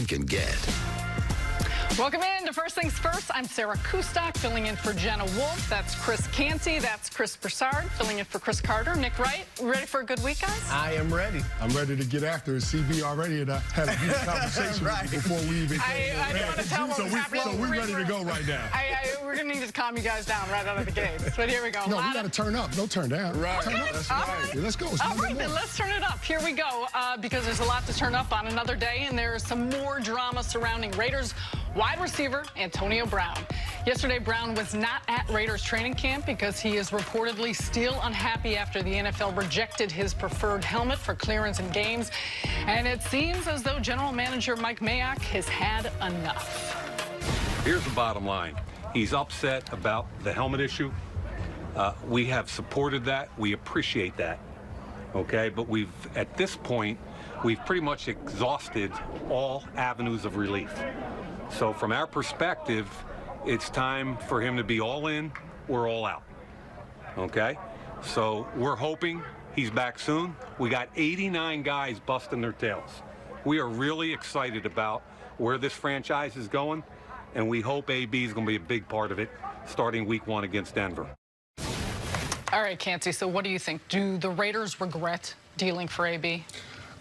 man can get. Welcome in to First Things First. I'm Sarah Kustok, filling in for Jenna Wolf. That's Chris Canty. That's Chris Broussard, filling in for Chris Carter. Nick Wright, ready for a good week, guys? I am ready. I'm ready to get after it. CB already had a good conversation right. before we even came. I don't want to tell what was happening. So we're ready to go right now. We're going to need to calm you guys down right out of the gate. But here we go. No, we got to turn up. Don't turn down. Right. Turn up. That's All right. right. Yeah, let's go. All right, then let's turn it up. Here we go, because there's a lot to turn up on another day, and there's some more drama surrounding Raiders wide receiver Antonio Brown. Yesterday, Brown was not at Raiders training camp because he is reportedly still unhappy after the NFL rejected his preferred helmet for clearance in games. And it seems as though General Manager Mike Mayock has had enough. Here's the bottom line. He's upset about the helmet issue. We have supported that. We appreciate that. Okay, but at this point, we've pretty much exhausted all avenues of relief. So from our perspective, it's time for him to be all in or all out. Okay? So we're hoping he's back soon. We got 89 guys busting their tails. We are really excited about where this franchise is going, and we hope AB is going to be a big part of it starting week 1 against Denver. All right, Canty, so what do you think? Do the Raiders regret dealing for AB?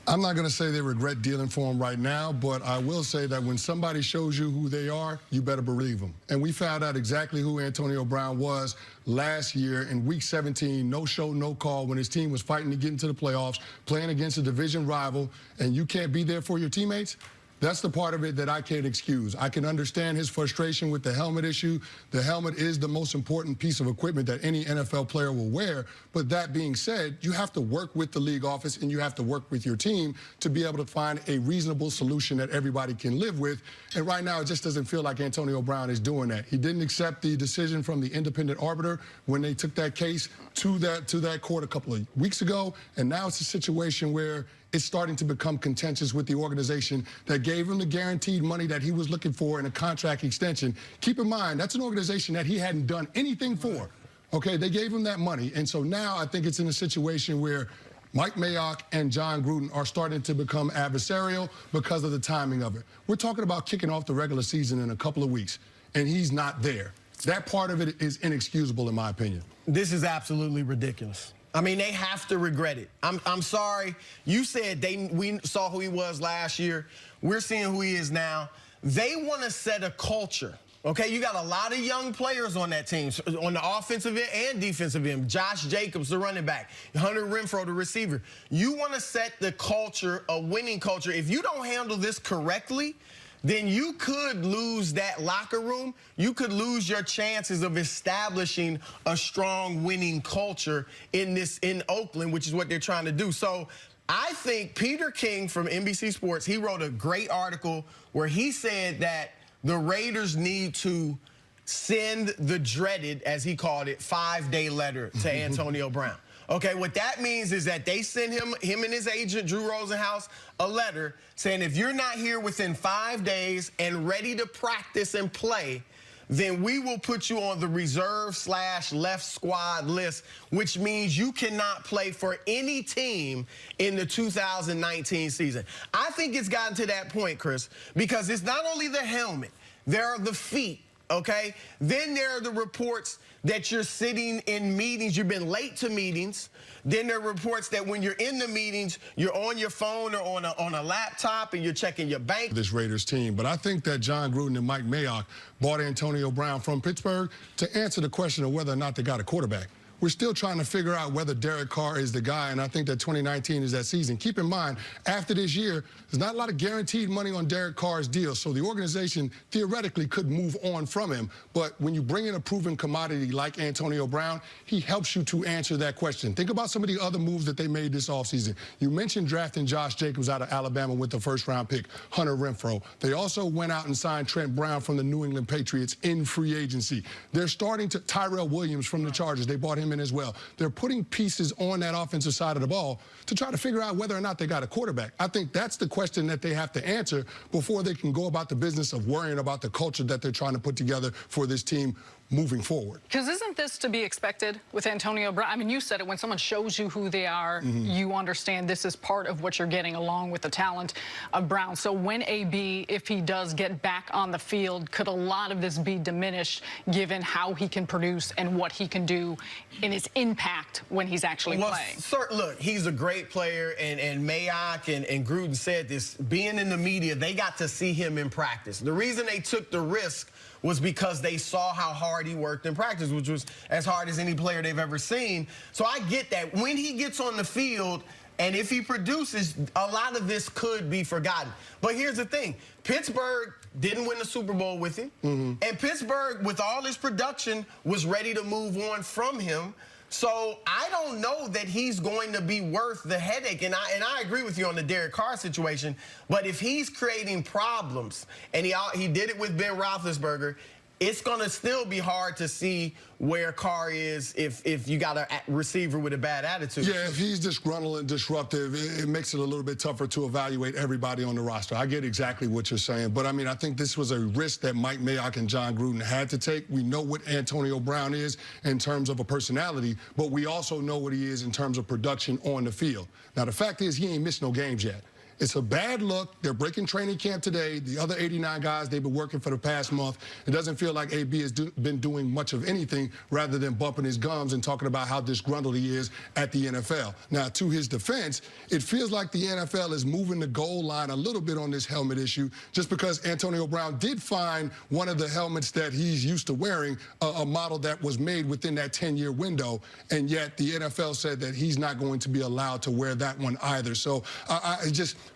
I'm not going to say they regret dealing for him right now, but I will say that when somebody shows you who they are, you better believe them. And we found out exactly who Antonio Brown was last year in Week 17, no show, no call, when his team was fighting to get into the playoffs, playing against a division rival, and you can't be there for your teammates. That's the part of it that I can't excuse. I can understand his frustration with the helmet issue. The helmet is the most important piece of equipment that any NFL player will wear. But that being said, you have to work with the league office and you have to work with your team to be able to find a reasonable solution that everybody can live with. And right now, it just doesn't feel like Antonio Brown is doing that. He didn't accept the decision from the independent arbiter when they took that case to that court a couple of weeks ago. And now it's a situation where it's starting to become contentious with the organization that gave him the guaranteed money that he was looking for in a contract extension. Keep in mind, that's an organization that he hadn't done anything for. Okay, they gave him that money. And so now I think it's in a situation where Mike Mayock and John Gruden are starting to become adversarial because of the timing of it. We're talking about kicking off the regular season in a couple of weeks, and he's not there. That part of it is inexcusable, in my opinion. This is absolutely ridiculous. I mean, they have to regret it. I'm sorry. You said we saw who he was last year. We're seeing who he is now. They want to set a culture. Okay, you got a lot of young players on that team, on the offensive end and defensive end. Josh Jacobs, the running back. Hunter Renfrow, the receiver. You want to set the culture, a winning culture. If you don't handle this correctly, then you could lose that locker room. You could lose your chances of establishing a strong winning culture in Oakland, which is what they're trying to do. So I think Peter King from NBC Sports, he wrote a great article where he said that the Raiders need to send the dreaded, as he called it, 5-day letter to Antonio Brown. Okay, what that means is that they send him and his agent, Drew Rosenhaus, a letter saying if you're not here within 5 days and ready to practice and play, then we will put you on the reserve/left squad list, which means you cannot play for any team in the 2019 season. I think it's gotten to that point, Chris, because it's not only the helmet, there are the feet. Okay, then there are the reports that you're sitting in meetings, you've been late to meetings. Then there are reports that when you're in the meetings, you're on your phone or on a laptop and you're checking your bank. This Raiders team, but I think that John Gruden and Mike Mayock bought Antonio Brown from Pittsburgh to answer the question of whether or not they got a quarterback. We're still trying to figure out whether Derek Carr is the guy, and I think that 2019 is that season. Keep in mind, after this year, there's not a lot of guaranteed money on Derek Carr's deal, so the organization theoretically could move on from him. But when you bring in a proven commodity like Antonio Brown, he helps you to answer that question. Think about some of the other moves that they made this offseason. You mentioned drafting Josh Jacobs out of Alabama with the first-round pick, Hunter Renfrow. They also went out and signed Trent Brown from the New England Patriots in free agency. They're starting to Tyrell Williams from the Chargers. They bought him in as well. They're putting pieces on that offensive side of the ball to try to figure out whether or not they got a quarterback. I think that's the question that they have to answer before they can go about the business of worrying about the culture that they're trying to put together for this team moving forward. Because isn't this to be expected with Antonio Brown? I mean, you said it, when someone shows you who they are, you understand this is part of what you're getting along with the talent of Brown. So when AB, if he does get back on the field, could a lot of this be diminished given how he can produce and what he can do in his impact when he's actually playing? Sir, look, he's a great player, and Mayock and Gruden said this. Being in the media, they got to see him in practice. The reason they took the risk was because they saw how hard he worked in practice, which was as hard as any player they've ever seen. So I get that. When he gets on the field, and if he produces, a lot of this could be forgotten. But here's the thing. Pittsburgh didn't win the Super Bowl with him. And Pittsburgh, with all his production, was ready to move on from him. So I don't know that he's going to be worth the headache. And I agree with you on the Derek Carr situation. But if he's creating problems, and he did it with Ben Roethlisberger, it's going to still be hard to see where Carr is if you got a receiver with a bad attitude. Yeah, if he's disgruntled and disruptive, it makes it a little bit tougher to evaluate everybody on the roster. I get exactly what you're saying, but I mean, I think this was a risk that Mike Mayock and John Gruden had to take. We know what Antonio Brown is in terms of a personality, but we also know what he is in terms of production on the field. Now, the fact is he ain't missed no games yet. It's a bad look. They're breaking training camp today. The other 89 guys, they've been working for the past month. It doesn't feel like AB has been doing much of anything rather than bumping his gums and talking about how disgruntled he is at the NFL. Now, to his defense, it feels like the NFL is moving the goal line a little bit on this helmet issue just because Antonio Brown did find one of the helmets that he's used to wearing, a model that was made within that 10-year window, and yet the NFL said that he's not going to be allowed to wear that one either. So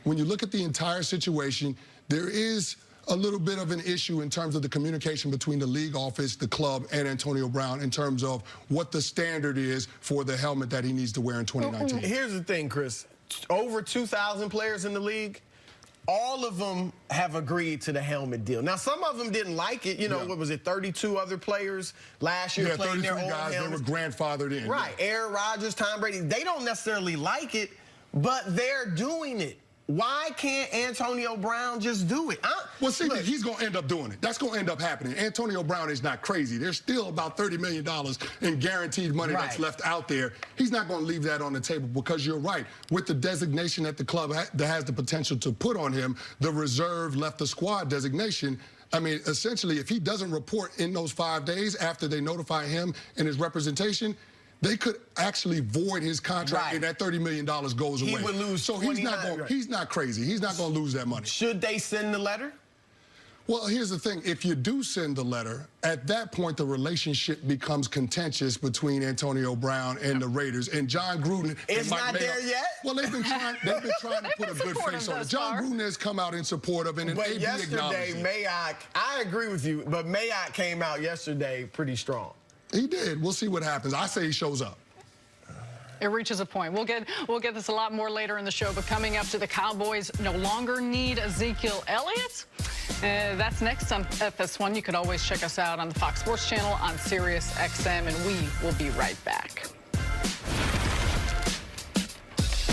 when you look at the entire situation, there is a little bit of an issue in terms of the communication between the league office, the club, and Antonio Brown in terms of what the standard is for the helmet that he needs to wear in 2019. Here's the thing, Chris. Over 2,000 players in the league, all of them have agreed to the helmet deal. Now, some of them didn't like it. You know, what was it, 32 other players last year playing their own guys helmets. They were grandfathered in. Right. Aaron Rodgers, Tom Brady. They don't necessarily like it, but they're doing it. Why can't Antonio Brown just do it? Well, see, he's going to end up doing it. That's going to end up happening. Antonio Brown is not crazy. There's still about $30 million in guaranteed money that's left out there. He's not going to leave that on the table because you're right. With the designation that the club that has the potential to put on him, the reserve left the squad designation, I mean, essentially, if he doesn't report in those 5 days after they notify him and his representation, they could actually void his contract and that $30 million goes away. He would lose. So he's not crazy. He's not going to lose that money. Should they send the letter? Well, here's the thing. If you do send the letter, at that point, the relationship becomes contentious between Antonio Brown and the Raiders. And John Gruden... It's not there yet? Well, they've been trying to put a good face on it. John Gruden has come out in support of it, and AB yesterday, Mayock, I agree with you, but Mayock came out yesterday pretty strong. He did. We'll see what happens. I say he shows up. It reaches a point. We'll get this a lot more later in the show, but coming up, do the Cowboys no longer need Ezekiel Elliott? That's next on FS1. You could always check us out on the Fox Sports Channel on Sirius XM, and we will be right back.